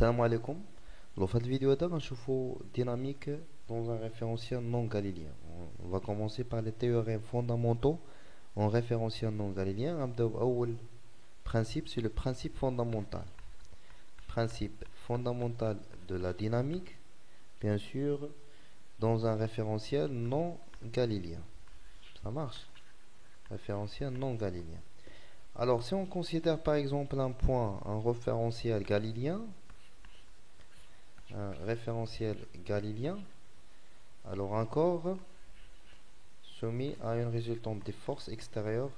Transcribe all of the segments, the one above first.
Salam alaikum. Dans cette vidéo, on va voir dynamique dans un référentiel non galiléen. On va commencer par les théorèmes fondamentaux en référentiel non galiléen. Le principe, c'est le principe fondamental. Principe fondamental de la dynamique, bien sûr, dans un référentiel non galiléen. Ça marche? Référentiel non galiléen. Alors, si on considère par exemple un point, un référentiel galiléen, alors encore soumis à une résultante des forces extérieures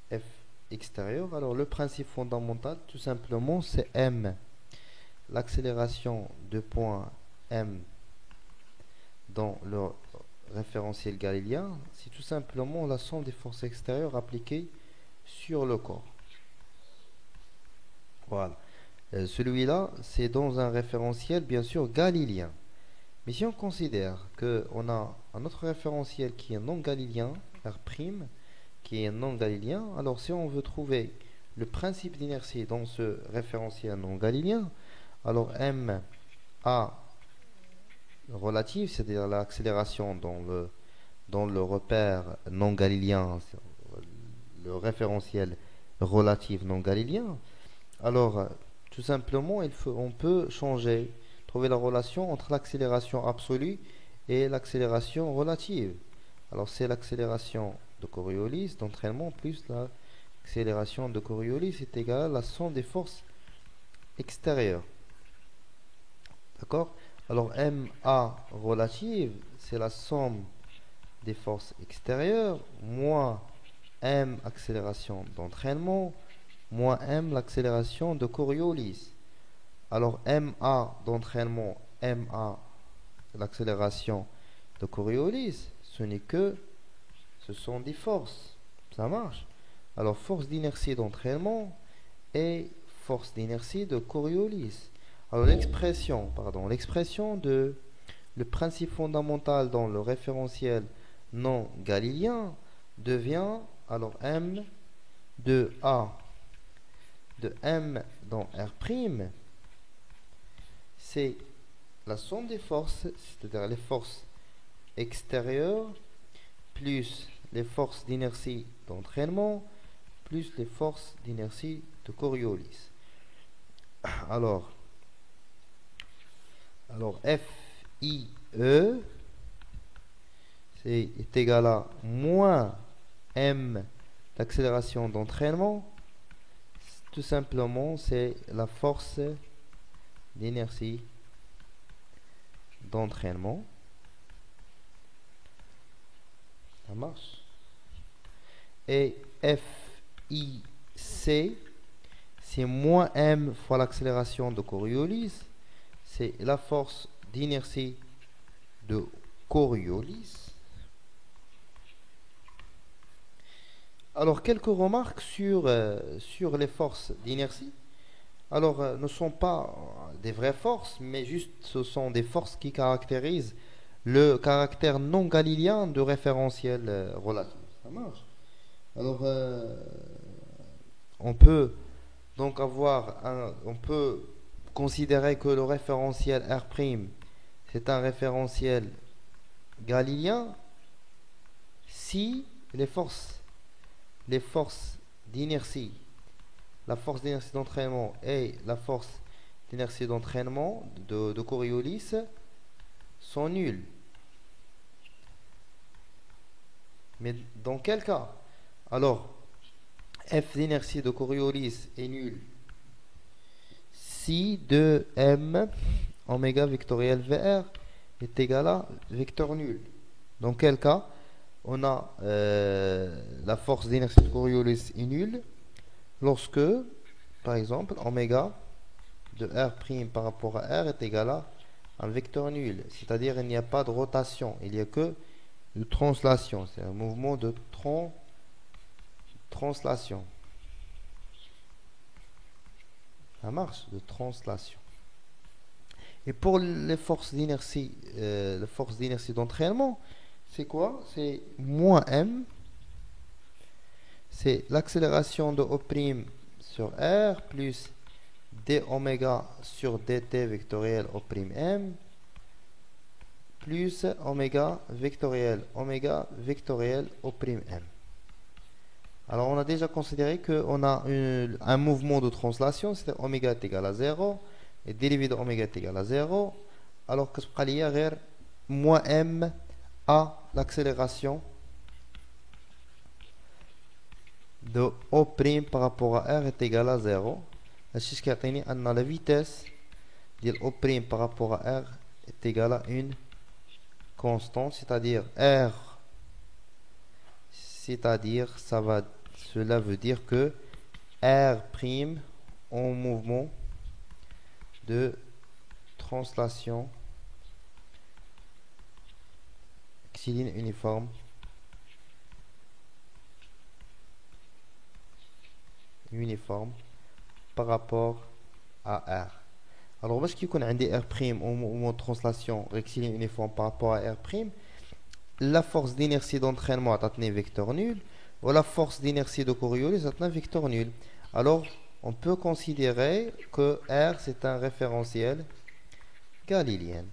F extérieure. Alors le principe fondamental tout simplement c'est M, l'accélération de point M dans le référentiel galiléen, c'est tout simplement la somme des forces extérieures appliquées sur le corps. Voilà. Celui-là, c'est dans un référentiel, bien sûr, galiléen. Mais si on considère qu'on a un autre référentiel qui est non galiléen, R', qui est non galiléen, alors si on veut trouver le principe d'inertie dans ce référentiel non galiléen, alors M A relative, c'est-à-dire l'accélération dans le repère non galiléen, le référentiel relatif non galiléen, alors tout simplement, on peut trouver la relation entre l'accélération absolue et l'accélération relative. Alors, c'est l'accélération de Coriolis d'entraînement plus l'accélération de Coriolis est égale à la somme des forces extérieures. D'accord? Alors, MA relative, c'est la somme des forces extérieures moins M accélération d'entraînement moins M l'accélération de Coriolis. Alors MA d'entraînement, MA l'accélération de Coriolis, ce sont des forces. Ça marche. Alors force d'inertie d'entraînement et force d'inertie de Coriolis. Alors l'expression de le principe fondamental dans le référentiel non galiléen devient alors M de A de M dans R', c'est la somme des forces, c'est-à-dire les forces extérieures, plus les forces d'inertie d'entraînement, plus les forces d'inertie de Coriolis. Alors FIE est égal à moins M d'accélération d'entraînement. Tout simplement, c'est la force d'inertie d'entraînement. Ça marche. Et FIC, c'est moins M fois l'accélération de Coriolis. C'est la force d'inertie de Coriolis. Alors, quelques remarques sur les forces d'inertie. Alors, ne sont pas des vraies forces, mais juste ce sont des forces qui caractérisent le caractère non galiléen de référentiel relatif. Ça marche. Alors, on peut donc on peut considérer que le référentiel R', c'est un référentiel galiléen si les forces d'inertie, la force d'inertie d'entraînement et la force d'inertie d'entraînement de Coriolis sont nulles. Mais dans quel cas? Alors, F d'inertie de Coriolis est nul si 2M oméga vectoriel VR est égal à vecteur nul. Dans quel cas? On a la force d'inertie de Coriolis est nulle lorsque, par exemple, oméga de R' par rapport à R est égal à un vecteur nul. C'est-à-dire il n'y a pas de rotation, il n'y a que de translation. C'est un mouvement de translation. Ça marche, de translation. Et pour les forces d'inertie d'entraînement, c'est quoi? C'est moins M. C'est l'accélération de O' sur R plus d oméga sur dt vectoriel au prime m plus oméga vectoriel au prime m. Alors on a déjà considéré qu'on a un mouvement de translation, c'est-à-dire oméga est égal à 0 et dérivé de oméga est égal à 0. Alors que ce qu'il y a moins m à l'accélération de O' par rapport à R est égal à 0. C'est ce qui a tenu à la vitesse de O' par rapport à R est égale à une constante, c'est-à-dire R, cela veut dire que R' en mouvement de translation rectiligne uniforme par rapport à R. Alors, parce qu'il y a un R' au mouvement de translation rectiligne uniforme par rapport à R', la force d'inertie d'entraînement est un vecteur nul, ou la force d'inertie de Coriolis est un vecteur nul. Alors, on peut considérer que R c'est un référentiel galiléen.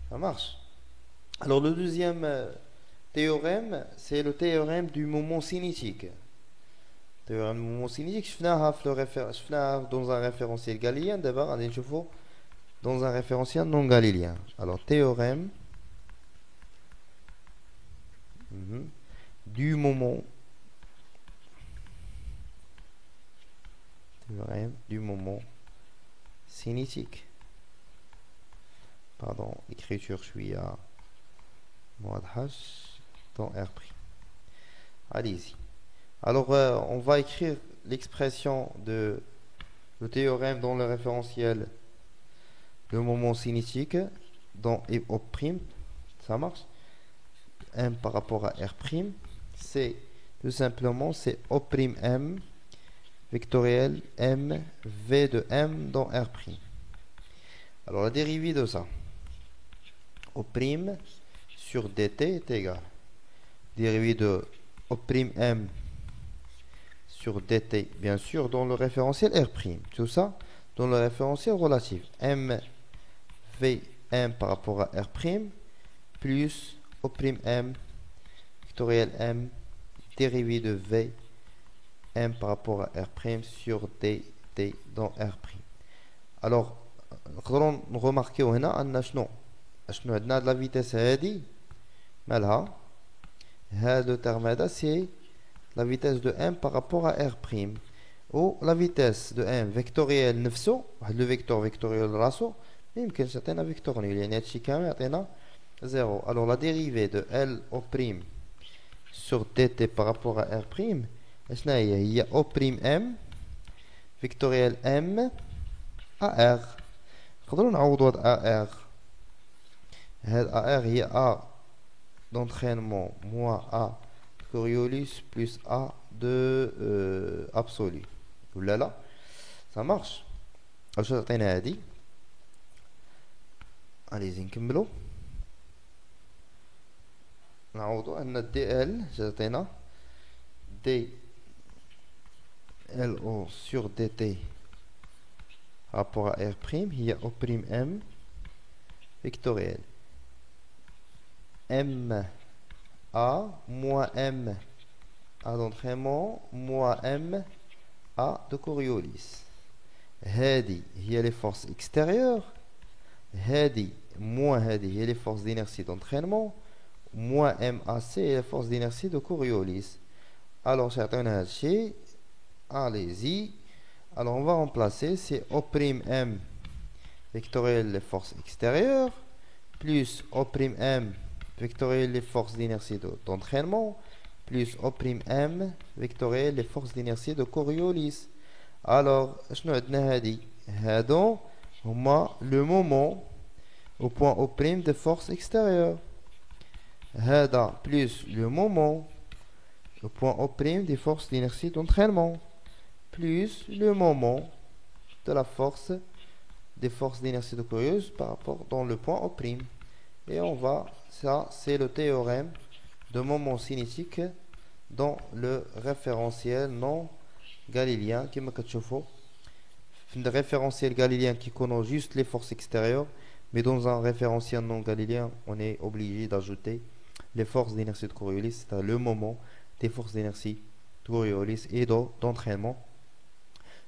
Ça marche. Alors, le deuxième théorème, c'est le théorème du moment cinétique. Le théorème du moment cinétique, je fais dans un référentiel galiléen. D'abord, on va dans un référentiel non galiléen. Alors, théorème du moment cinétique. Pardon, l'écriture, je suis à Moadhash dans R'. Allez-y. Alors, on va écrire l'expression de le théorème dans le référentiel le moment cinétique dans O', ça marche. M par rapport à R', c'est tout simplement c'est O'M vectoriel M V de M dans R'. Alors la dérivée de ça, O' sur dt est égal. Dérivée de O'M sur dt, bien sûr, dans le référentiel R'. Tout ça dans le référentiel relatif. M V M par rapport à R' plus O'M vectoriel M dérivé de V M par rapport à R' sur dt dans R'. Alors, on remarque هنا أن شنو عندنا de la vitesse هذه مالها هذا le terme هذا c'est la vitesse de M par rapport à R'. Ou la vitesse de M vectoriel نفسه واحد le vecteur vectoriel راسو ما يمكنش يعطينا vecteur nul يعني هادشي كامل يعطينا 0. Alors la dérivée de L au prime sur dt par rapport à R', il y a O'M vectoriel M à R. نقدروا نعوضوا هاد AR. هاد AR هي A d'entraînement moins A Coriolis plus A de absolu. ولا لا ça marche. واش تعطينا هادي allez نكملوا نعوضوا ان دي ال تعطينا دي ال او sur dt rapport à R', il y a O'M vectoriel M A moins M A d'entraînement moins M A de Coriolis. هذه هي les forces extérieures, هذه moins هذه هي les forces d'inertie d'entraînement, moins MAC et les forces d'inertie de Coriolis. Alors, certains هادشي, allez-y. Alors, on va remplacer, c'est O'M vectoriel les forces extérieures, plus O'M vectoriel les forces d'inertie d'entraînement, plus O'M vectoriel les forces d'inertie de Coriolis. Alors, شنو عندنا هادي هادو هما le moment au point O'M des forces extérieures. هذا plus le moment au point O'M des forces d'inertie d'entraînement plus le moment de la force des forces d'inertie de Coriolis par rapport dans le point O'M. Et on va, ça c'est le théorème de moment cinétique dans le référentiel non galilien كما كتشوفوا في le référentiel galilien qui connaît juste les forces extérieures, mais dans un référentiel non galilien on est obligé d'ajouter les forces d'inertie de Coriolis, c'est-à-dire le moment des forces d'inertie de Coriolis et d'entraînement.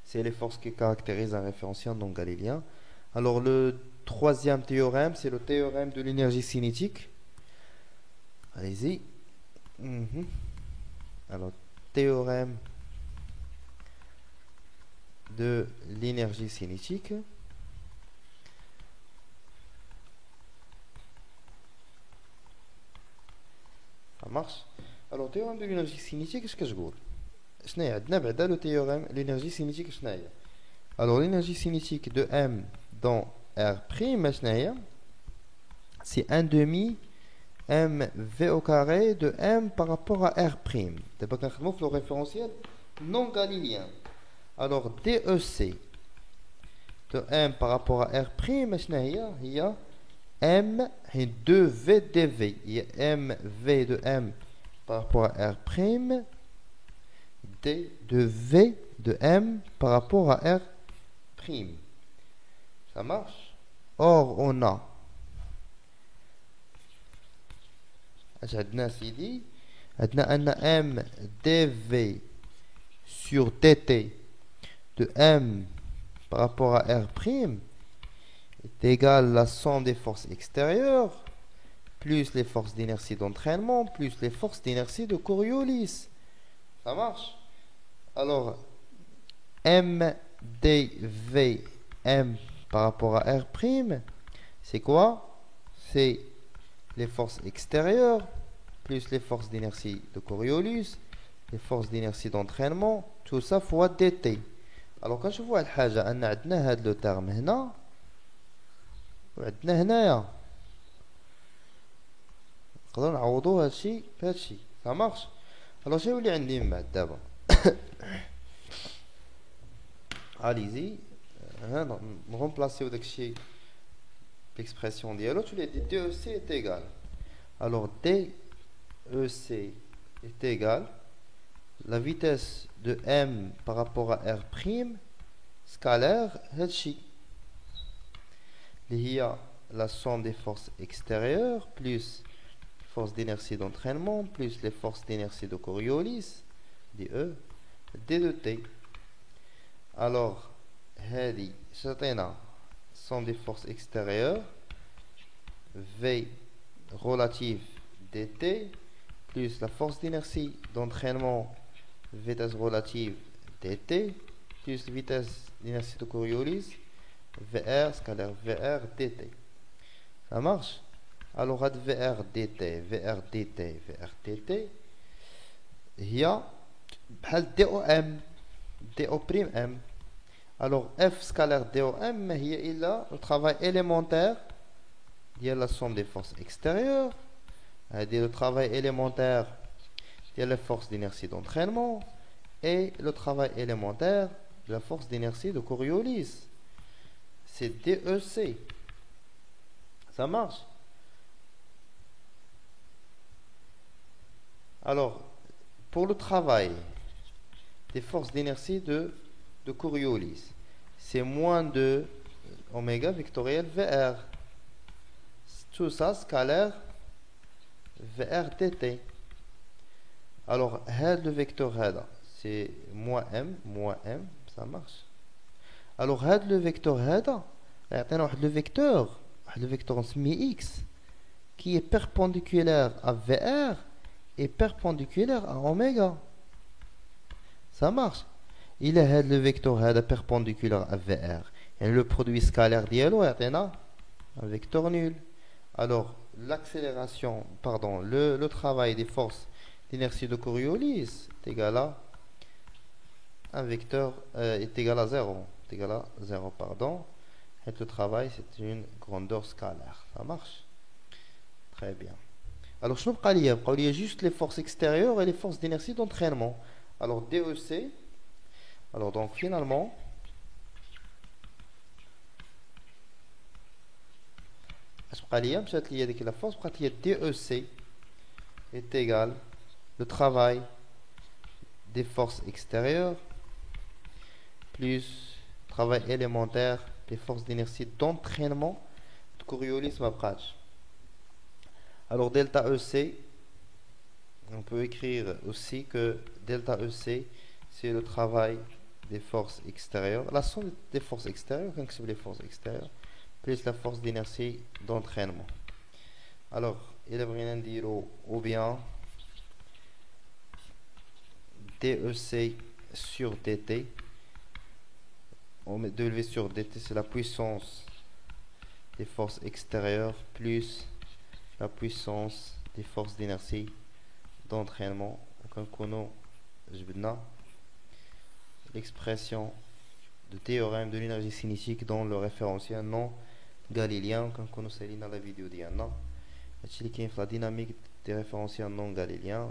C'est les forces qui caractérisent un référentiel non galilien. Alors le troisième théorème, c'est le théorème de l'énergie cinétique. Allez-y. Alors, théorème de l'énergie cinétique. Ça marche. Alors, théorème de l'énergie cinétique, qu'est-ce que je dis? Le théorème de l'énergie cinétique, alors, l'énergie cinétique de M dans R', c'est 1 demi mv au carré de M par rapport à R'. C'est pas qu'un le référentiel non galilien. Alors, DEC de M par rapport à R', il y a M et 2V dV. Il y a MV de M par rapport à R', D de V de M par rapport à R'. Ça marche. Or, on a M dV sur dt de M par rapport à R' est égal à la somme des forces extérieures plus les forces d'inertie d'entraînement plus les forces d'inertie de Coriolis. Ça marche. Alors, M dV M par rapport à R', c'est quoi? C'est les forces extérieures plus les forces d'inertie de Coriolis, les forces d'inertie d'entraînement, tout ça fois dt. Alors quand je vois الحاجة أن عندنا هذا le terme هنا وعندنا هنايا نقدر نعوضو هذا الشيء بهذا الشيء. ça marche. alors شنو اللي عندي من بعد دابا؟ allez-y remplacer داك الشيء l'expression ديالو تولي DEC est égal. alors DEC est égal la vitesse de M par rapport à R' scalaire هادشي اللي هي la somme des forces extérieures plus force d'inertie d'entraînement plus les forces d'inertie de Coriolis DE D de T. alors هذه تعطينا somme des forces extérieures V relative dt plus la force d'inertie d'entraînement vitesse relative dt plus la vitesse d'inertie de Coriolis VR scalaire VR dt. ça marche. alors VR dt VR dt VR dt هي بحال دي او ام دي او بريم ام. alors F scalaire DOM ما هي إلا le travail élémentaire ديال la somme des forces extérieures هذه le travail élémentaire ديال la force d'inertie d'entraînement et le travail élémentaire de la force d'inertie de Coriolis. c'est DEC. ça marche. alors pour le travail des forces d'inertie de Coriolis, c'est moins de oméga vectoriel VR. Tout ça scalaire VR dt. alors le vecteur c'est moins m, ça marche. alors le vecteur le vecteur semi x qui est perpendiculaire à VR et perpendiculaire à oméga. ça marche. il a le vecteur perpendiculaire à VR et le produit scalaire dialo يعطينا un vecteur nul. alors l'accélération le travail des forces d'inertie de Coriolis est égal à un vecteur est égal à 0 pardon. et le travail c'est une grandeur scalaire. ça marche très bien. alors شنو بقى ليا juste les forces extérieures et les forces d'inertie d'entraînement. alors DEC. alors donc finalement la force DEC est égal le travail des forces extérieures plus travail élémentaire des forces d'inertie d'entraînement de Coriolis Mabrach. Alors delta EC, on peut écrire aussi que delta EC, c'est le travail des forces extérieures, la somme des forces extérieures, quand c'est les forces extérieures, plus la force d'inertie d'entraînement. Alors, il est rien dire ou bien DEC sur DT. On met W sur DT, c'est la puissance des forces extérieures plus la puissance des forces d'inertie d'entraînement. Donc, on a l'expression de théorème de l'énergie cinétique dans le référentiel non galiléen. Quand on a dans la vidéo d'Yanna, la dynamique des référentiels non galiléens.